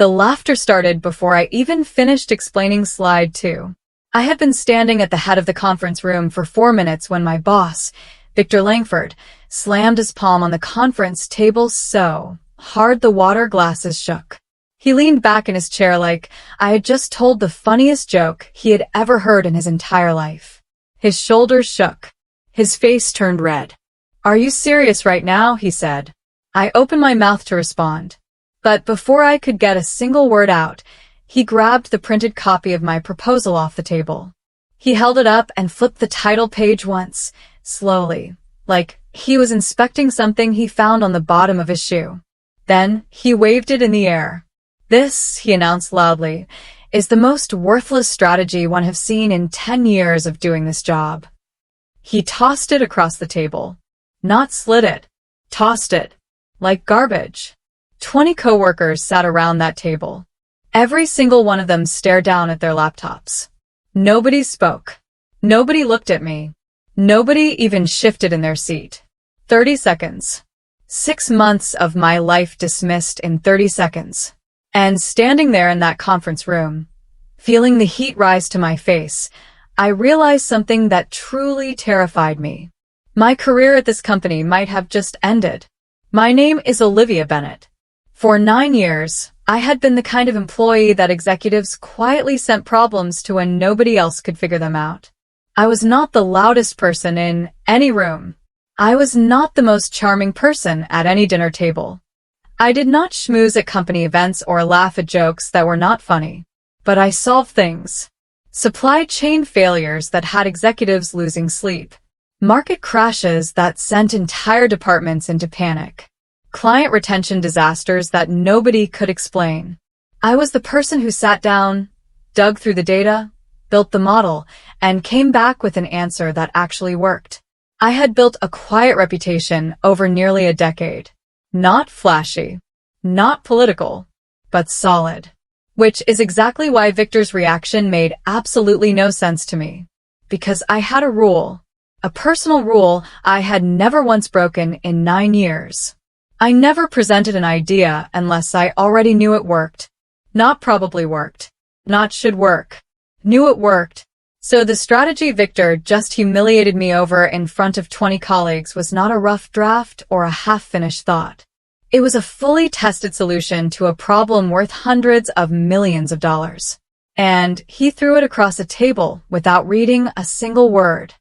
The laughter started before I even finished explaining slide 2. I had been standing at the head of the conference room for 4 minutes when my boss, Victor Langford, slammed his palm on the conference table so hard the water glasses shook. He leaned back in his chair like I had just told the funniest joke he had ever heard in his entire life. His shoulders shook. His face turned red. "Are you serious right now?" he said. I opened my mouth to respond. But before I could get a single word out, he grabbed the printed copy of my proposal off the table. He held it up and flipped the title page once, slowly, like he was inspecting something he found on the bottom of his shoe. Then he waved it in the air. "This," he announced loudly, "is the most worthless strategy one have seen in 10 years of doing this job." He tossed it across the table. Not slid it. Tossed it. Like garbage. 20 coworkers sat around that table. Every single one of them stared down at their laptops. Nobody spoke. Nobody looked at me. Nobody even shifted in their seat. 30 seconds. 6 months of my life dismissed in 30 seconds. And standing there in that conference room, feeling the heat rise to my face, I realized something that truly terrified me. My career at this company might have just ended. My name is Olivia Bennett. For 9 years, I had been the kind of employee that executives quietly sent problems to when nobody else could figure them out. I was not the loudest person in any room. I was not the most charming person at any dinner table. I did not schmooze at company events or laugh at jokes that were not funny. But I solved things. Supply chain failures that had executives losing sleep. Market crashes that sent entire departments into panic. Client retention disasters that nobody could explain. I was the person who sat down, dug through the data, built the model, and came back with an answer that actually worked. I had built a quiet reputation over nearly a decade. Not flashy, not political, but solid. Which is exactly why Victor's reaction made absolutely no sense to me. Because I had a rule. A personal rule I had never once broken in 9 years. I never presented an idea unless I already knew it worked. Not probably worked. Not should work. Knew it worked. So the strategy Victor just humiliated me over in front of 20 colleagues was not a rough draft or a half-finished thought. It was a fully tested solution to a problem worth hundreds of millions of dollars. And he threw it across a table without reading a single word.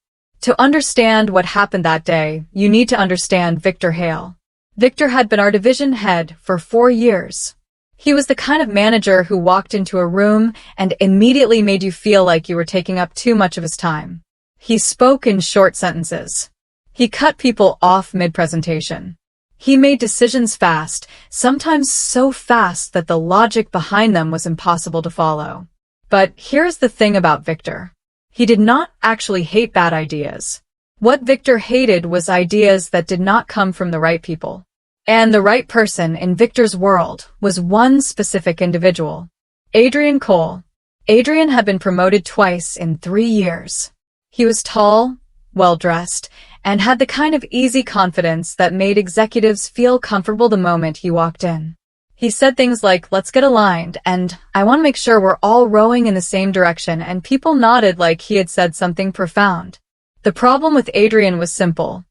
To understand what happened that day, you need to understand Victor Hale. Victor had been our division head for 4 years. He was the kind of manager who walked into a room and immediately made you feel like you were taking up too much of his time. He spoke in short sentences. He cut people off mid-presentation. He made decisions fast, sometimes so fast that the logic behind them was impossible to follow. But here's the thing about Victor. He did not actually hate bad ideas. What Victor hated was ideas that did not come from the right people. And the right person in Victor's world was one specific individual. Adrian Cole. Adrian had been promoted twice in 3 years. He was tall, well-dressed, and had the kind of easy confidence that made executives feel comfortable the moment he walked in. He said things like, "Let's get aligned," and "I want to make sure we're all rowing in the same direction," and people nodded like he had said something profound. The problem with Adrian was simple.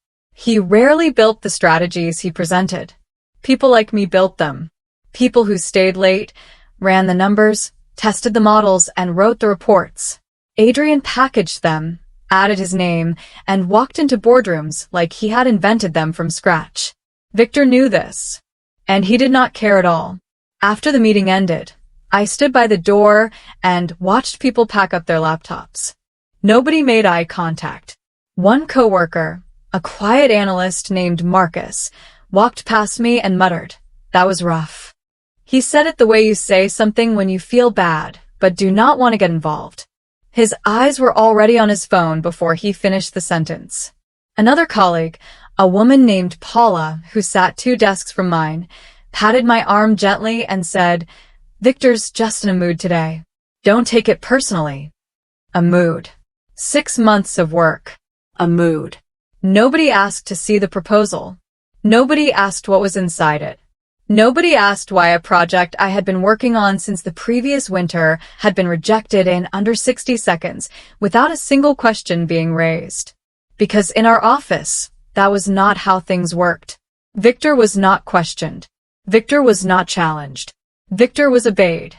He rarely built the strategies he presented. People like me built them. People who stayed late, ran the numbers, tested the models, and wrote the reports. Adrian packaged them, added his name, and walked into boardrooms like he had invented them from scratch. Victor knew this, and he did not care at all. After the meeting ended, I stood by the door and watched people pack up their laptops. Nobody made eye contact. One coworker, a quiet analyst named Marcus, walked past me and muttered, "That was rough." He said it the way you say something when you feel bad, but do not want to get involved. His eyes were already on his phone before he finished the sentence. Another colleague, a woman named Paula, who sat 2 desks from mine, patted my arm gently and said, "Victor's just in a mood today. Don't take it personally." A mood. 6 months of work. A mood. Nobody asked to see the proposal. Nobody asked what was inside it. Nobody asked why a project I had been working on since the previous winter had been rejected in under 60 seconds without a single question being raised. Because in our office, that was not how things worked. Victor was not questioned. Victor was not challenged. Victor was obeyed.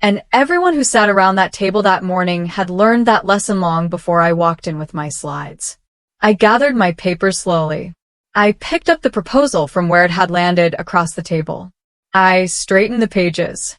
And everyone who sat around that table that morning had learned that lesson long before I walked in with my slides. I gathered my papers slowly. I picked up the proposal from where it had landed across the table. I straightened the pages.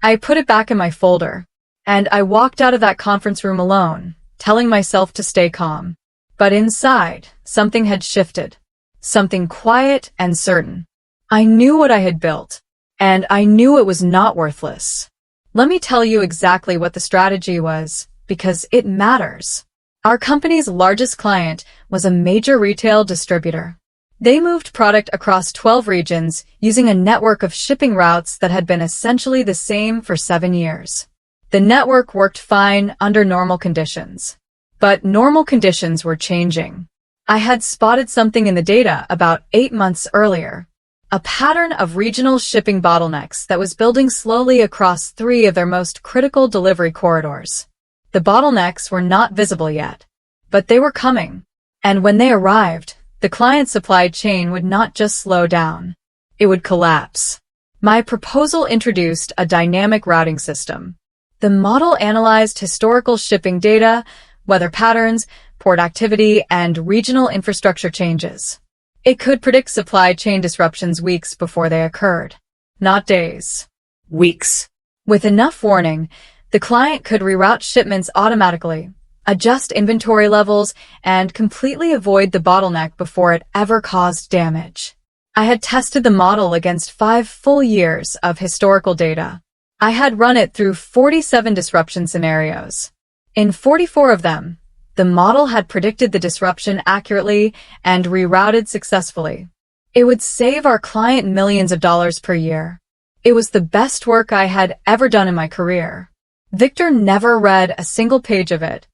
I put it back in my folder. And I walked out of that conference room alone, telling myself to stay calm. But inside, something had shifted. Something quiet and certain. I knew what I had built. And I knew it was not worthless. Let me tell you exactly what the strategy was, because it matters. Our company's largest client was a major retail distributor. They moved product across 12 regions using a network of shipping routes that had been essentially the same for 7 years. The network worked fine under normal conditions. But normal conditions were changing. I had spotted something in the data about 8 months earlier. A pattern of regional shipping bottlenecks that was building slowly across 3 of their most critical delivery corridors. The bottlenecks were not visible yet, but they were coming. And when they arrived, the client supply chain would not just slow down. It would collapse. My proposal introduced a dynamic routing system. The model analyzed historical shipping data, weather patterns, port activity, and regional infrastructure changes. It could predict supply chain disruptions weeks before they occurred. Not days. Weeks. With enough warning, the client could reroute shipments automatically, adjust inventory levels, and completely avoid the bottleneck before it ever caused damage. I had tested the model against 5 full years of historical data. I had run it through 47 disruption scenarios. In 44 of them, the model had predicted the disruption accurately and rerouted successfully. It would save our client millions of dollars per year. It was the best work I had ever done in my career. Victor never read a single page of it.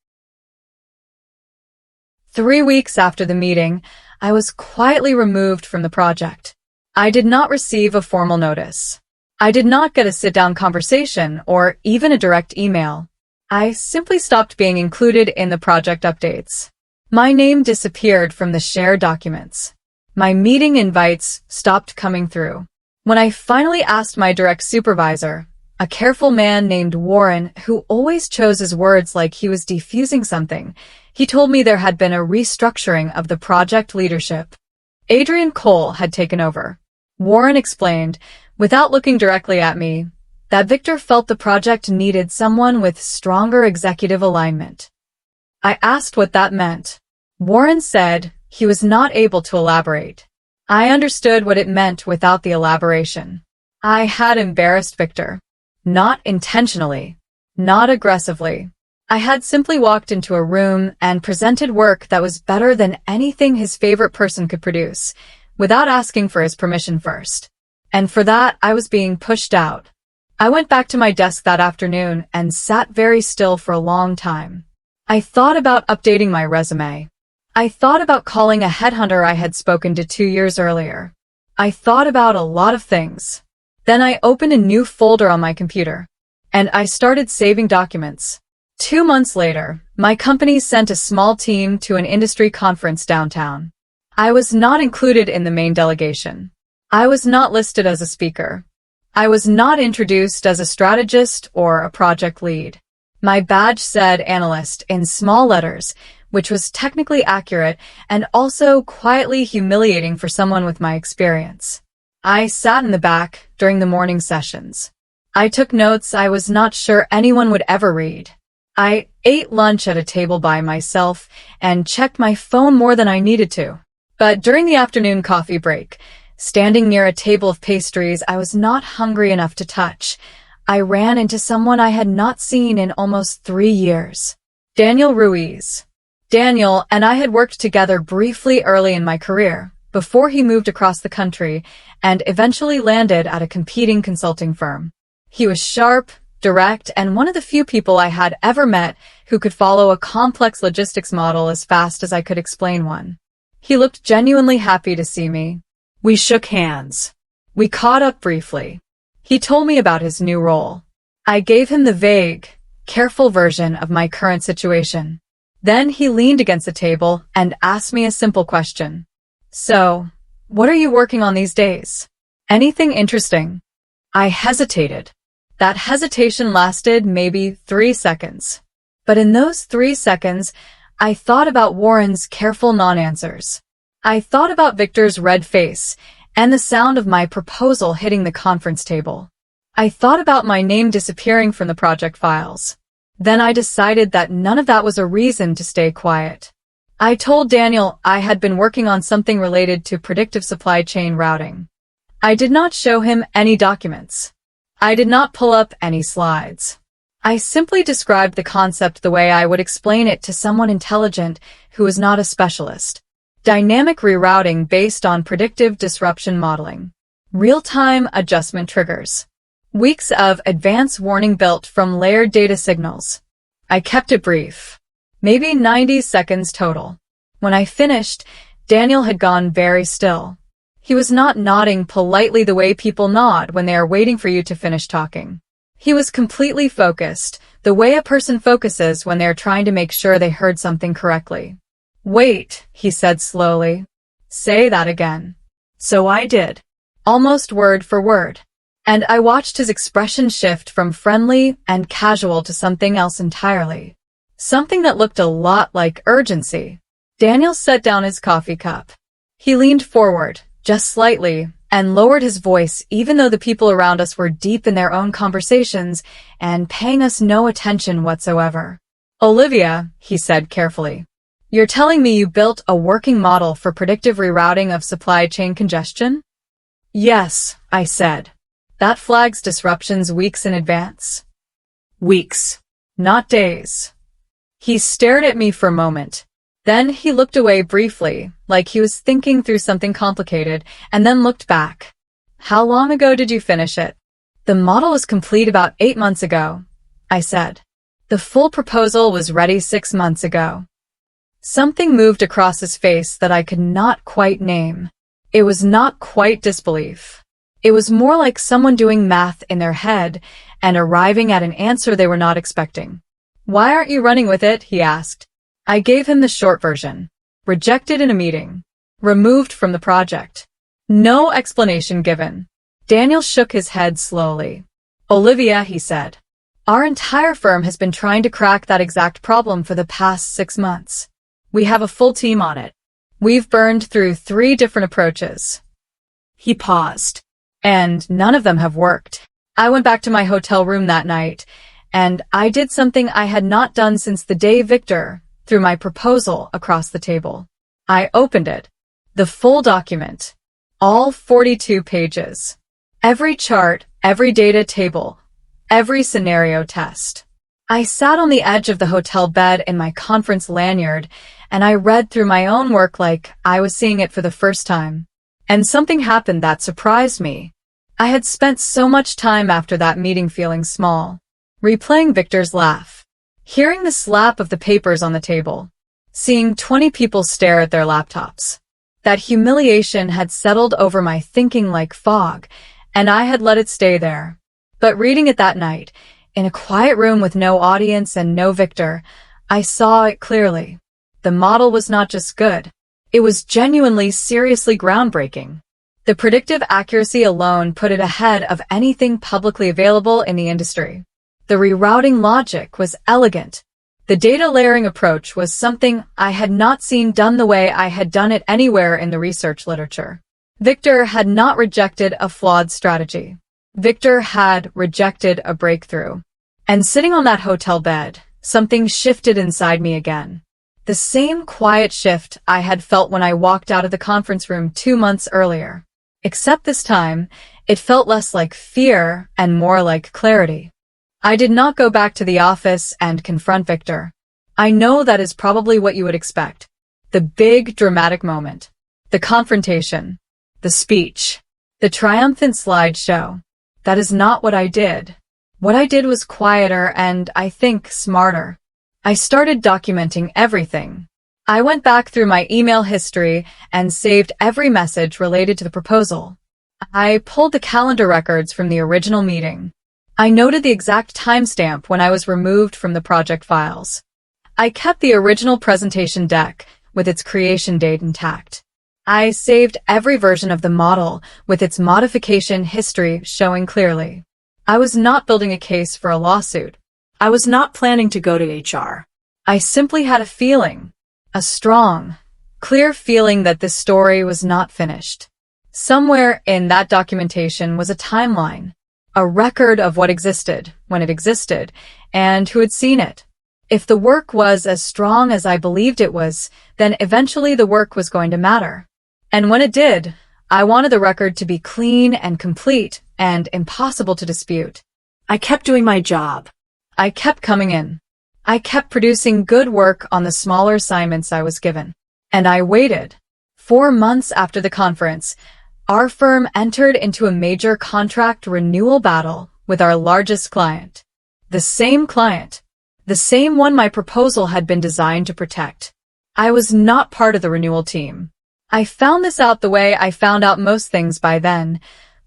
3 weeks after the meeting, I was quietly removed from the project. I did not receive a formal notice. I did not get a sit-down conversation or even a direct email. I simply stopped being included in the project updates. My name disappeared from the shared documents. My meeting invites stopped coming through. When I finally asked my direct supervisor, a careful man named Warren, who always chose his words like he was defusing something, he told me there had been a restructuring of the project leadership. Adrian Cole had taken over. Warren explained, without looking directly at me, that Victor felt the project needed someone with stronger executive alignment. I asked what that meant. Warren said he was not able to elaborate. I understood what it meant without the elaboration. I had embarrassed Victor. Not intentionally. Not aggressively. I had simply walked into a room and presented work that was better than anything his favorite person could produce, without asking for his permission first. And for that, I was being pushed out. I went back to my desk that afternoon and sat very still for a long time. I thought about updating my resume. I thought about calling a headhunter I had spoken to 2 years earlier. I thought about a lot of things. Then I opened a new folder on my computer, and I started saving documents. 2 months later, my company sent a small team to an industry conference downtown. I was not included in the main delegation. I was not listed as a speaker. I was not introduced as a strategist or a project lead. My badge said analyst in small letters, which was technically accurate and also quietly humiliating for someone with my experience. I sat in the back during the morning sessions. I took notes I was not sure anyone would ever read. I ate lunch at a table by myself and checked my phone more than I needed to. But during the afternoon coffee break, standing near a table of pastries I was not hungry enough to touch, I ran into someone I had not seen in almost 3 years. Daniel Ruiz. Daniel and I had worked together briefly early in my career, before he moved across the country and eventually landed at a competing consulting firm. He was sharp, direct, and one of the few people I had ever met who could follow a complex logistics model as fast as I could explain one. He looked genuinely happy to see me. We shook hands. We caught up briefly. He told me about his new role. I gave him the vague, careful version of my current situation. Then he leaned against the table and asked me a simple question. So, what are you working on these days? Anything interesting? I hesitated. That hesitation lasted maybe 3 seconds. But in those 3 seconds, I thought about Warren's careful non-answers. I thought about Victor's red face and the sound of my proposal hitting the conference table. I thought about my name disappearing from the project files. Then I decided that none of that was a reason to stay quiet. I told Daniel I had been working on something related to predictive supply chain routing. I did not show him any documents. I did not pull up any slides. I simply described the concept the way I would explain it to someone intelligent who is not a specialist. Dynamic rerouting based on predictive disruption modeling. Real-time adjustment triggers. Weeks of advance warning built from layered data signals. I kept it brief. Maybe 90 seconds total. When I finished, Daniel had gone very still. He was not nodding politely the way people nod when they are waiting for you to finish talking. He was completely focused, the way a person focuses when they are trying to make sure they heard something correctly. Wait, he said slowly. Say that again. So I did. Almost word for word. And I watched his expression shift from friendly and casual to something else entirely. Something that looked a lot like urgency. Daniel set down his coffee cup. He leaned forward, just slightly, and lowered his voice even though the people around us were deep in their own conversations and paying us no attention whatsoever. Olivia, he said carefully. You're telling me you built a working model for predictive rerouting of supply chain congestion? Yes, I said. That flags disruptions weeks in advance. Weeks, not days. He stared at me for a moment. Then he looked away briefly, like he was thinking through something complicated, and then looked back. How long ago did you finish it? The model was complete about 8 months ago, I said. The full proposal was ready 6 months ago. Something moved across his face that I could not quite name. It was not quite disbelief. It was more like someone doing math in their head and arriving at an answer they were not expecting. Why aren't you running with it? He asked. I gave him the short version. Rejected in a meeting. Removed from the project. No explanation given. Daniel shook his head slowly. Olivia, he said. Our entire firm has been trying to crack that exact problem for the past 6 months. We have a full team on it. We've burned through 3 different approaches. He paused. And none of them have worked. I went back to my hotel room that night, and I did something I had not done since the day Victor threw my proposal across the table. I opened it. The full document. All 42 pages. Every chart, every data table, every scenario test. I sat on the edge of the hotel bed in my conference lanyard, and I read through my own work like I was seeing it for the first time. And something happened that surprised me. I had spent so much time after that meeting feeling small, replaying Victor's laugh, hearing the slap of the papers on the table, seeing 20 people stare at their laptops. That humiliation had settled over my thinking like fog, and I had let it stay there. But reading it that night, in a quiet room with no audience and no Victor, I saw it clearly. The model was not just good. It was genuinely, seriously groundbreaking. The predictive accuracy alone put it ahead of anything publicly available in the industry. The rerouting logic was elegant. The data layering approach was something I had not seen done the way I had done it anywhere in the research literature. Victor had not rejected a flawed strategy. Victor had rejected a breakthrough. And sitting on that hotel bed, something shifted inside me again. The same quiet shift I had felt when I walked out of the conference room 2 months earlier. Except this time, it felt less like fear and more like clarity. I did not go back to the office and confront Victor. I know that is probably what you would expect. The big dramatic moment. The confrontation. The speech. The triumphant slideshow. That is not what I did. What I did was quieter and, I think, smarter. I started documenting everything. I went back through my email history and saved every message related to the proposal. I pulled the calendar records from the original meeting. I noted the exact timestamp when I was removed from the project files. I kept the original presentation deck with its creation date intact. I saved every version of the model with its modification history showing clearly. I was not building a case for a lawsuit. I was not planning to go to HR. I simply had a feeling, a strong, clear feeling that this story was not finished. Somewhere in that documentation was a timeline, a record of what existed, when it existed, and who had seen it. If the work was as strong as I believed it was, then eventually the work was going to matter. And when it did, I wanted the record to be clean and complete and impossible to dispute. I kept doing my job. I kept coming in. I kept producing good work on the smaller assignments I was given. And I waited. 4 months after the conference, our firm entered into a major contract renewal battle with our largest client. The same client. The same one my proposal had been designed to protect. I was not part of the renewal team. I found this out the way I found out most things by then,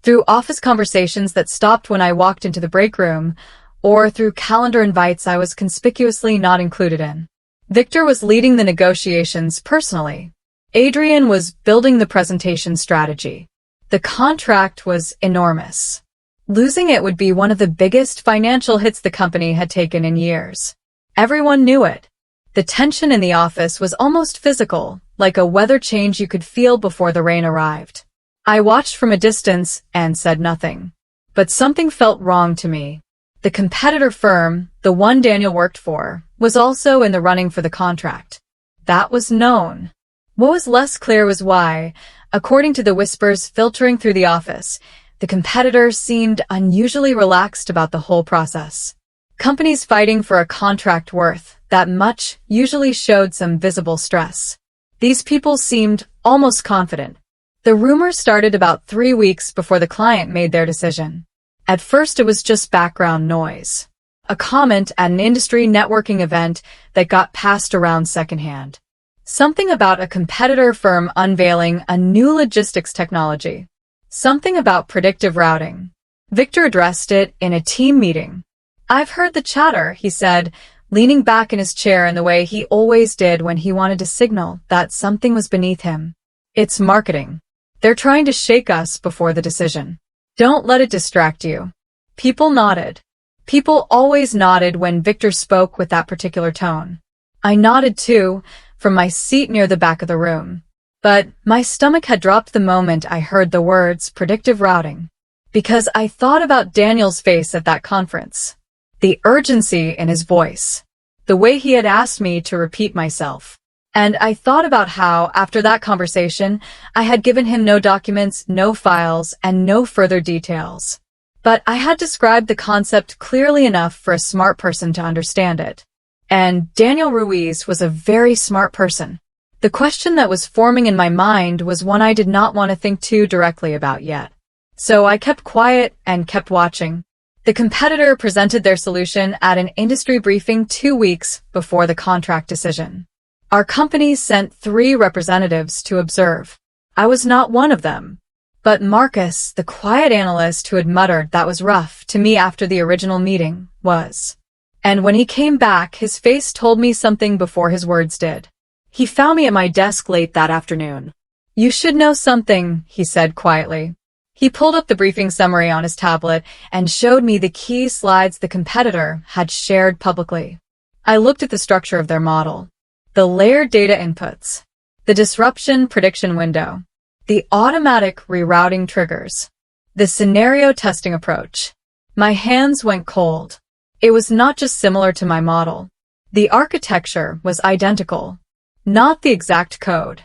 through office conversations that stopped when I walked into the break room, or through calendar invites I was conspicuously not included in. Victor was leading the negotiations personally. Adrian was building the presentation strategy. The contract was enormous. Losing it would be one of the biggest financial hits the company had taken in years. Everyone knew it. The tension in the office was almost physical, like a weather change you could feel before the rain arrived. I watched from a distance and said nothing. But something felt wrong to me. The competitor firm, the one Daniel worked for, was also in the running for the contract. That was known. What was less clear was why, according to the whispers filtering through the office, the competitor seemed unusually relaxed about the whole process. Companies fighting for a contract worth that much usually showed some visible stress. These people seemed almost confident. The rumor started about 3 weeks before the client made their decision. At first it was just background noise. A comment at an industry networking event that got passed around secondhand. Something about a competitor firm unveiling a new logistics technology. Something about predictive routing. Victor addressed it in a team meeting. "I've heard the chatter," he said, leaning back in his chair in the way he always did when he wanted to signal that something was beneath him. "It's marketing. They're trying to shake us before the decision. Don't let it distract you." People nodded. People always nodded when Victor spoke with that particular tone. I nodded too, from my seat near the back of the room. But my stomach had dropped the moment I heard the words predictive routing. Because I thought about Daniel's face at that conference. The urgency in his voice. The way he had asked me to repeat myself. And I thought about how, after that conversation, I had given him no documents, no files, and no further details. But I had described the concept clearly enough for a smart person to understand it. And Daniel Ruiz was a very smart person. The question that was forming in my mind was one I did not want to think too directly about yet. So I kept quiet and kept watching. The competitor presented their solution at an industry briefing 2 weeks before the contract decision. Our company sent 3 representatives to observe. I was not one of them. But Marcus, the quiet analyst who had muttered that was rough to me after the original meeting, was. And when he came back, his face told me something before his words did. He found me at my desk late that afternoon. "You should know something," he said quietly. He pulled up the briefing summary on his tablet and showed me the key slides the competitor had shared publicly. I looked at the structure of their model. The layered data inputs. The disruption prediction window. The automatic rerouting triggers. The scenario testing approach. My hands went cold. It was not just similar to my model. The architecture was identical. Not the exact code.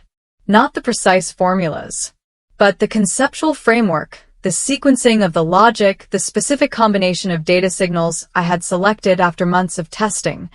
Not the precise formulas. But the conceptual framework, the sequencing of the logic, the specific combination of data signals I had selected after months of testing,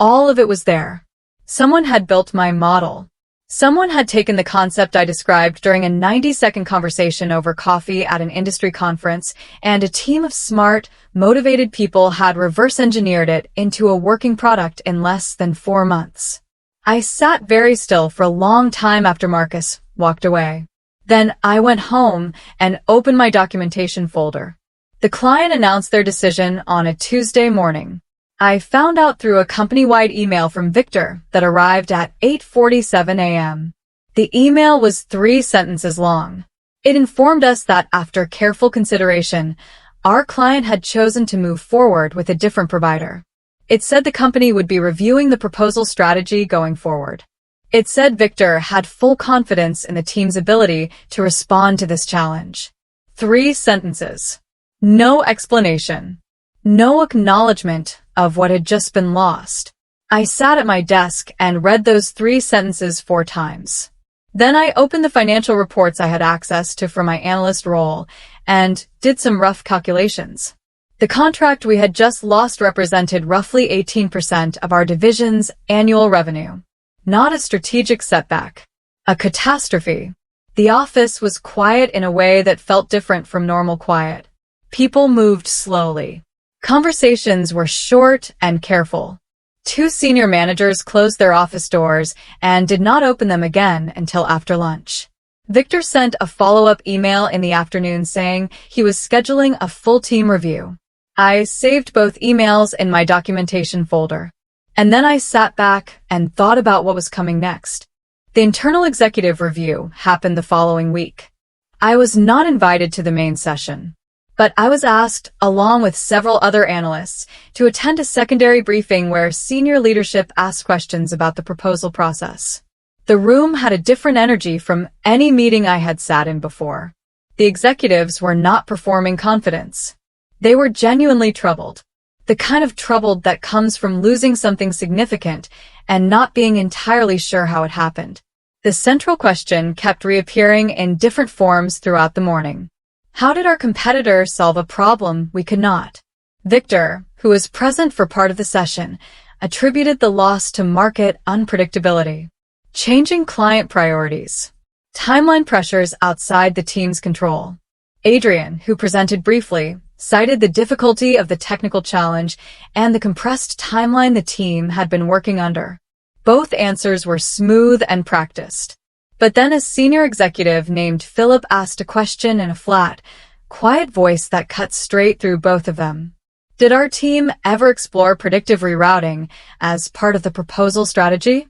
all of it was there. Someone had built my model. Someone had taken the concept I described during a 90-second conversation over coffee at an industry conference, and a team of smart, motivated people had reverse engineered it into a working product in less than 4 months. I sat very still for a long time after Marcus walked away. Then I went home and opened my documentation folder. The client announced their decision on a Tuesday morning. I found out through a company-wide email from Victor that arrived at 8:47 a.m. The email was 3 sentences long. It informed us that after careful consideration, our client had chosen to move forward with a different provider. It said the company would be reviewing the proposal strategy going forward. It said Victor had full confidence in the team's ability to respond to this challenge. 3 sentences. No explanation. No acknowledgement of what had just been lost. I sat at my desk and read those 3 sentences 4 times. Then I opened the financial reports I had access to for my analyst role and did some rough calculations. The contract we had just lost represented roughly 18% of our division's annual revenue. Not a strategic setback. A catastrophe. The office was quiet in a way that felt different from normal quiet. People moved slowly. Conversations were short and careful. 2 senior managers closed their office doors and did not open them again until after lunch. Victor sent a follow-up email in the afternoon saying he was scheduling a full team review. I saved both emails in my documentation folder. And then I sat back and thought about what was coming next. The internal executive review happened the following week. I was not invited to the main session, but I was asked, along with several other analysts, to attend a secondary briefing where senior leadership asked questions about the proposal process. The room had a different energy from any meeting I had sat in before. The executives were not performing confidence. They were genuinely troubled. The kind of troubled that comes from losing something significant and not being entirely sure how it happened. The central question kept reappearing in different forms throughout the morning. How did our competitor solve a problem we could not? Victor, who was present for part of the session, attributed the loss to market unpredictability, changing client priorities, timeline pressures outside the team's control. Adrian, who presented briefly, cited the difficulty of the technical challenge and the compressed timeline the team had been working under. Both answers were smooth and practiced. But then a senior executive named Philip asked a question in a flat, quiet voice that cut straight through both of them. Did our team ever explore predictive rerouting as part of the proposal strategy?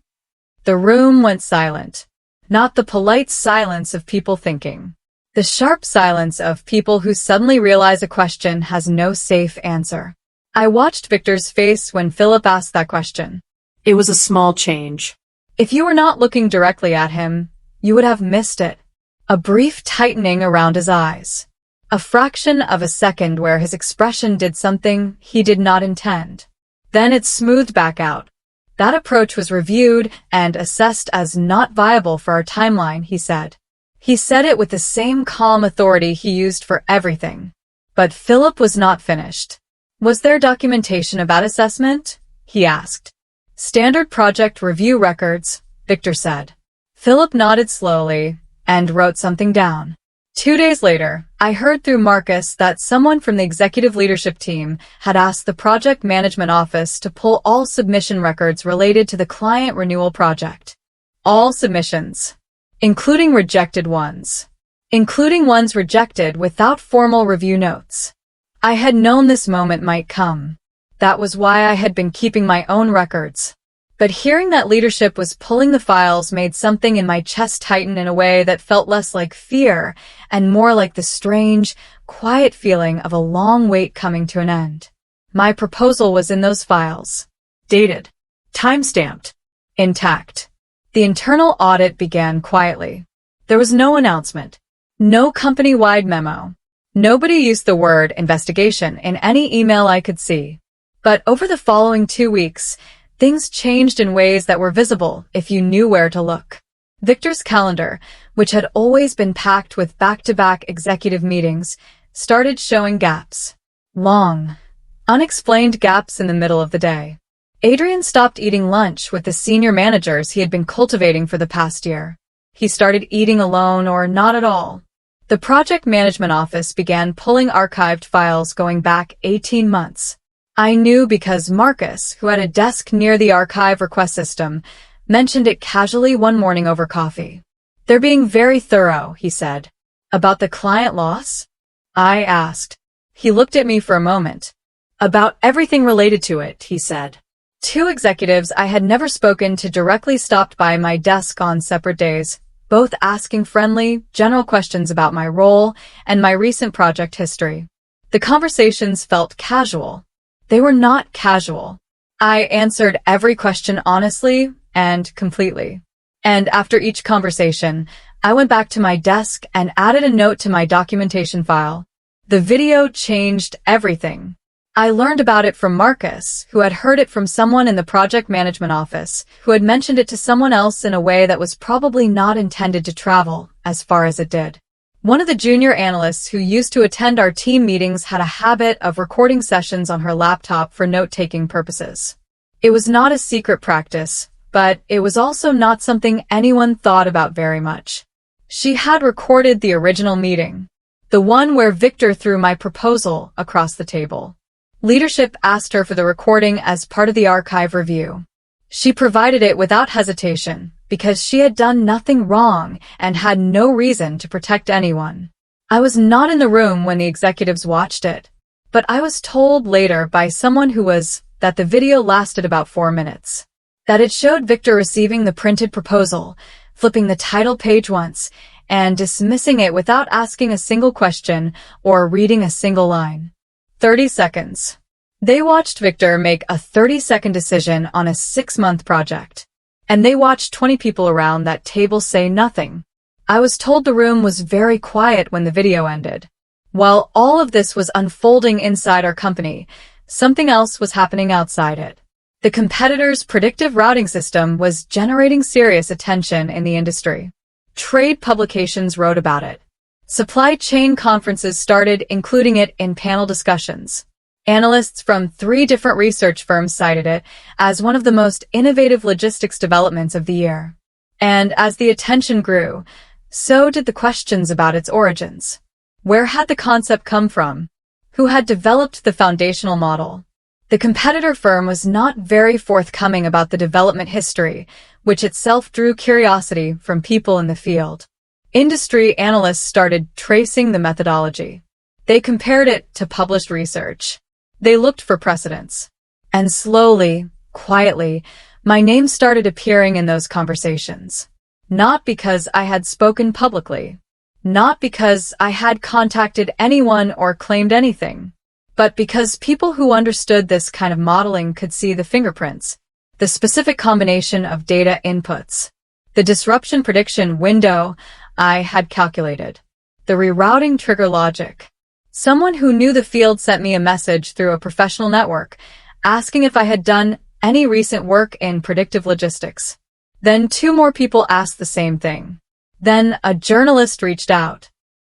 The room went silent. Not the polite silence of people thinking. The sharp silence of people who suddenly realize a question has no safe answer. I watched Victor's face when Philip asked that question. It was a small change. If you were not looking directly at him, you would have missed it. A brief tightening around his eyes. A fraction of a second where his expression did something he did not intend. Then it smoothed back out. That approach was reviewed and assessed as not viable for our timeline, he said. He said it with the same calm authority he used for everything. But Philip was not finished. Was there documentation about assessment? He asked. Standard project review records, Victor said. Philip nodded slowly and wrote something down. 2 days later, I heard through Marcus that someone from the executive leadership team had asked the project management office to pull all submission records related to the client renewal project. All submissions. Including rejected ones. Including ones rejected without formal review notes. I had known this moment might come. That was why I had been keeping my own records. But hearing that leadership was pulling the files made something in my chest tighten in a way that felt less like fear and more like the strange, quiet feeling of a long wait coming to an end. My proposal was in those files. Dated. Time-stamped. Intact. The internal audit began quietly. There was no announcement. No company-wide memo. Nobody used the word investigation in any email I could see. But over the following 2 weeks, things changed in ways that were visible if you knew where to look. Victor's calendar, which had always been packed with back-to-back executive meetings, started showing gaps. Long, unexplained gaps in the middle of the day. Adrian stopped eating lunch with the senior managers he had been cultivating for the past year. He started eating alone or not at all. The project management office began pulling archived files going back 18 months. I knew because Marcus, who had a desk near the archive request system, mentioned it casually one morning over coffee. They're being very thorough, he said. About the client loss? I asked. He looked at me for a moment. About everything related to it, he said. Two executives I had never spoken to directly stopped by my desk on separate days, both asking friendly, general questions about my role and my recent project history. The conversations felt casual. They were not casual. I answered every question honestly and completely. And after each conversation, I went back to my desk and added a note to my documentation file. The video changed everything. I learned about it from Marcus, who had heard it from someone in the project management office, who had mentioned it to someone else in a way that was probably not intended to travel as far as it did. One of the junior analysts who used to attend our team meetings had a habit of recording sessions on her laptop for note-taking purposes. It was not a secret practice, but it was also not something anyone thought about very much. She had recorded the original meeting, the one where Victor threw my proposal across the table. Leadership asked her for the recording as part of the archive review. She provided it without hesitation because she had done nothing wrong and had no reason to protect anyone. I was not in the room when the executives watched it, but I was told later by someone who was that the video lasted about 4 minutes. That it showed Victor receiving the printed proposal, flipping the title page once, and dismissing it without asking a single question or reading a single line. 30 seconds. They watched Victor make a 30-second decision on a 6-month project. And they watched 20 people around that table say nothing. I was told the room was very quiet when the video ended. While all of this was unfolding inside our company, something else was happening outside it. The competitor's predictive routing system was generating serious attention in the industry. Trade publications wrote about it. Supply chain conferences started including it in panel discussions. Analysts from 3 different research firms cited it as one of the most innovative logistics developments of the year. And as the attention grew, so did the questions about its origins. Where had the concept come from? Who had developed the foundational model? The competitor firm was not very forthcoming about the development history, which itself drew curiosity from people in the field. Industry analysts started tracing the methodology. They compared it to published research. They looked for precedents. And slowly, quietly, my name started appearing in those conversations. Not because I had spoken publicly. Not because I had contacted anyone or claimed anything. But because people who understood this kind of modeling could see the fingerprints, the specific combination of data inputs, the disruption prediction window I had calculated, the rerouting trigger logic. Someone who knew the field sent me a message through a professional network, asking if I had done any recent work in predictive logistics. Then 2 more people asked the same thing. Then a journalist reached out.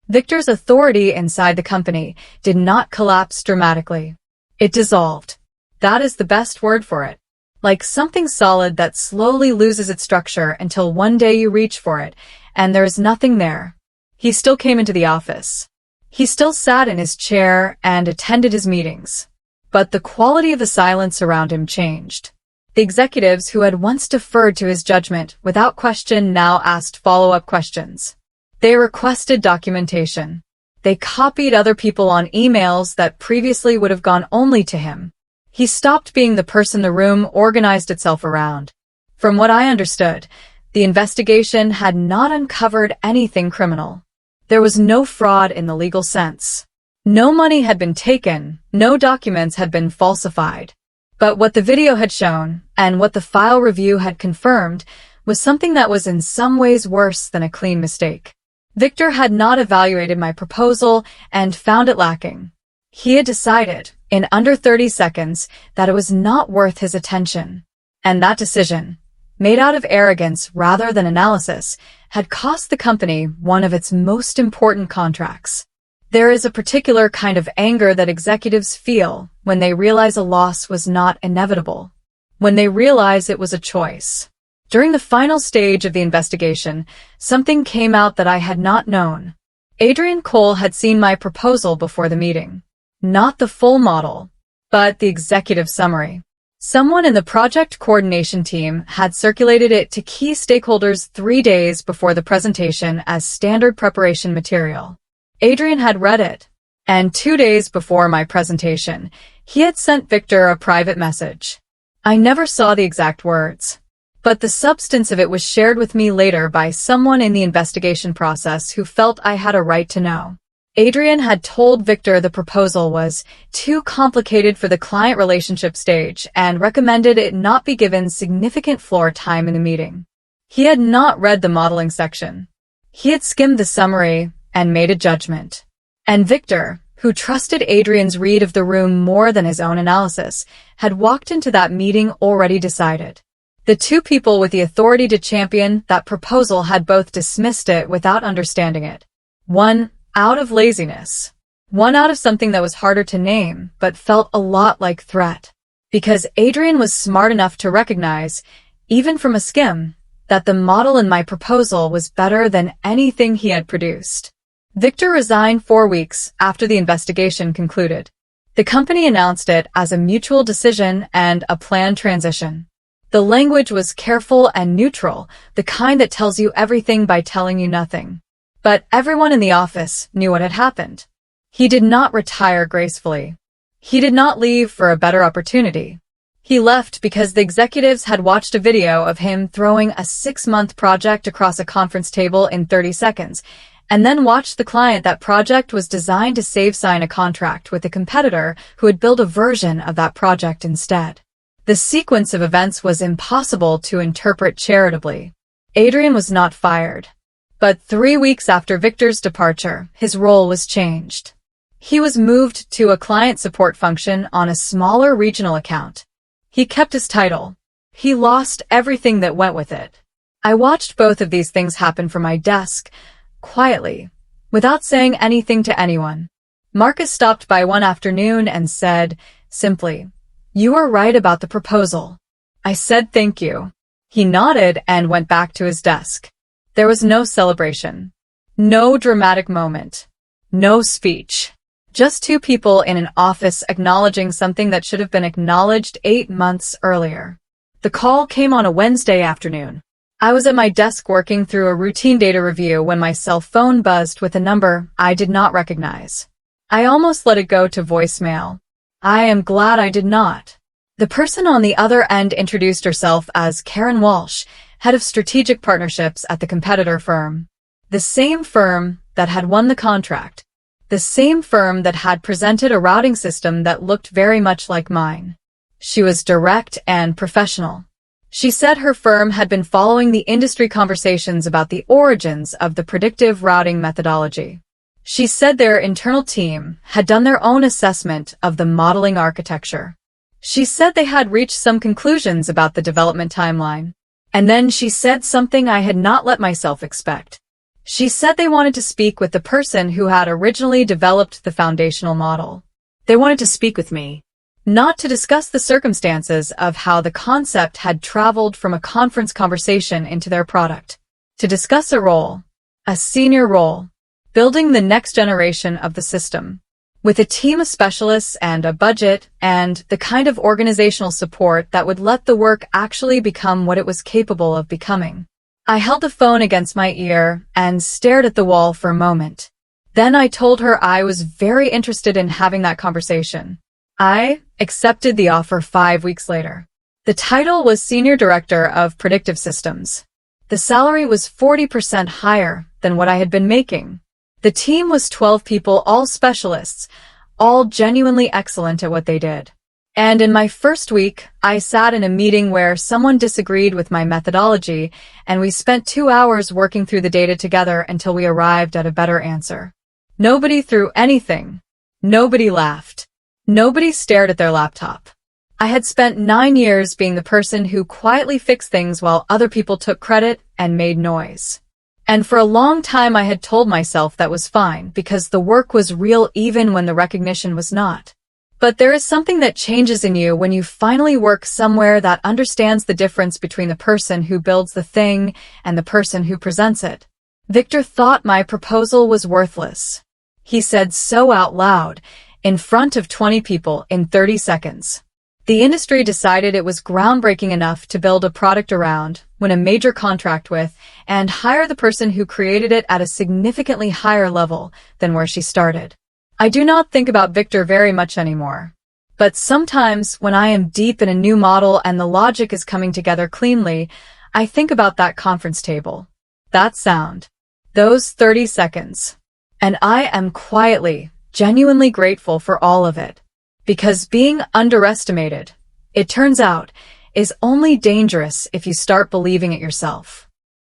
Victor's authority inside the company did not collapse dramatically. It dissolved. That is the best word for it. Like something solid that slowly loses its structure until one day you reach for it, and there is nothing there. He still came into the office. He still sat in his chair and attended his meetings. But the quality of the silence around him changed. The executives who had once deferred to his judgment without question now asked follow-up questions. They requested documentation. They copied other people on emails that previously would have gone only to him. He stopped being the person the room organized itself around. From what I understood, the investigation had not uncovered anything criminal. There was no fraud in the legal sense. No money had been taken, no documents had been falsified. But what the video had shown, and what the file review had confirmed, was something that was in some ways worse than a clean mistake. Victor had not evaluated my proposal and found it lacking. He had decided, in under 30 seconds, that it was not worth his attention. And that decision, made out of arrogance rather than analysis, had cost the company one of its most important contracts. There is a particular kind of anger that executives feel when they realize a loss was not inevitable, when they realize it was a choice. During the final stage of the investigation, something came out that I had not known. Adrian Cole had seen my proposal before the meeting. Not the full model, but the executive summary. Someone in the project coordination team had circulated it to key stakeholders 3 days before the presentation as standard preparation material. Adrian had read it, and 2 days before my presentation, he had sent Victor a private message. I never saw the exact words, but the substance of it was shared with me later by someone in the investigation process who felt I had a right to know. Adrian had told Victor the proposal was too complicated for the client relationship stage and recommended it not be given significant floor time in the meeting. He had not read the modeling section. He had skimmed the summary and made a judgment. And Victor, who trusted Adrian's read of the room more than his own analysis, had walked into that meeting already decided. The two people with the authority to champion that proposal had both dismissed it without understanding it. One out of laziness. One out of something that was harder to name, but felt a lot like threat. Because Adrian was smart enough to recognize, even from a skim, that the model in my proposal was better than anything he had produced. Victor resigned 4 weeks after the investigation concluded. The company announced it as a mutual decision and a planned transition. The language was careful and neutral, the kind that tells you everything by telling you nothing. But everyone in the office knew what had happened. He did not retire gracefully. He did not leave for a better opportunity. He left because the executives had watched a video of him throwing a 6-month project across a conference table in 30 seconds, and then watched the client that project was designed to sign a contract with a competitor who had built a version of that project instead. The sequence of events was impossible to interpret charitably. Adrian was not fired. But 3 weeks after Victor's departure, his role was changed. He was moved to a client support function on a smaller regional account. He kept his title. He lost everything that went with it. I watched both of these things happen from my desk, quietly, without saying anything to anyone. Marcus stopped by one afternoon and said, simply, "You are right about the proposal." I said thank you. He nodded and went back to his desk. There was no celebration, no dramatic moment, no speech. Just two people in an office acknowledging something that should have been acknowledged 8 months earlier. The call came on a Wednesday afternoon. I was at my desk working through a routine data review when my cell phone buzzed with a number I did not recognize. I almost let it go to voicemail. I am glad I did not. The person on the other end introduced herself as Karen Walsh, head of strategic partnerships at the competitor firm. The same firm that had won the contract. The same firm that had presented a routing system that looked very much like mine. She was direct and professional. She said her firm had been following the industry conversations about the origins of the predictive routing methodology. She said their internal team had done their own assessment of the modeling architecture. She said they had reached some conclusions about the development timeline. And then she said something I had not let myself expect. She said they wanted to speak with the person who had originally developed the foundational model. They wanted to speak with me, not to discuss the circumstances of how the concept had traveled from a conference conversation into their product, to discuss a role, a senior role, building the next generation of the system, with a team of specialists and a budget and the kind of organizational support that would let the work actually become what it was capable of becoming. I held the phone against my ear and stared at the wall for a moment. Then I told her I was very interested in having that conversation. I accepted the offer 5 weeks later. The title was Senior Director of Predictive Systems. The salary was 40% higher than what I had been making. The team was 12 people, all specialists, all genuinely excellent at what they did. And in my first week, I sat in a meeting where someone disagreed with my methodology, and we spent 2 hours working through the data together until we arrived at a better answer. Nobody threw anything. Nobody laughed. Nobody stared at their laptop. I had spent 9 years being the person who quietly fixed things while other people took credit and made noise. And for a long time I had told myself that was fine because the work was real even when the recognition was not. But there is something that changes in you when you finally work somewhere that understands the difference between the person who builds the thing and the person who presents it. Victor thought my proposal was worthless. He said so out loud, in front of 20 people in 30 seconds. The industry decided it was groundbreaking enough to build a product around, win a major contract with, and hire the person who created it at a significantly higher level than where she started. I do not think about Victor very much anymore. But sometimes, when I am deep in a new model and the logic is coming together cleanly, I think about that conference table. That sound. Those 30 seconds. And I am quietly, genuinely grateful for all of it. Because being underestimated, it turns out, is only dangerous if you start believing it yourself.